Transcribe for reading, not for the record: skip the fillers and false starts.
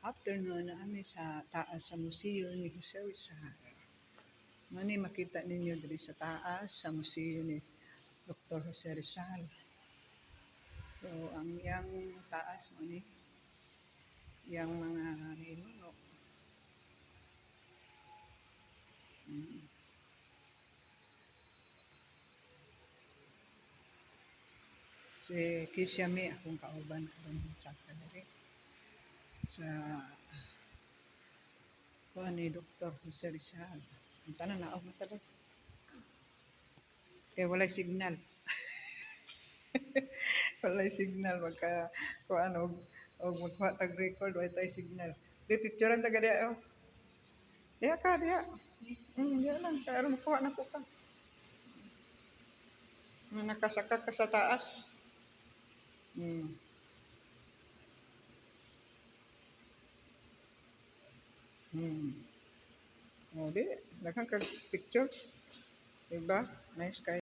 Afternoon na kami sa taas sa museo ni Jose Rizal. Mani makita ninyo diri sa taas sa museo ni Dr. Jose Rizal. So ang yang taas mani yang mga ninuno. Si Kisiami akong kauban karon sa kadiri. Sa kuan ni Dr. Jose Rizal. Ang tanan na ako matalo. Kaya walay signal. Walay signal magka kuan og magkuha tag record way tay signal. Di picturean ta gadi oh. Diya ka diya. Diya lang kaya aron makuha na ko ka. Nakasakat ka sa taas. Hmm. Oh, di. Daghang kag picture. Diba? Nice kayo.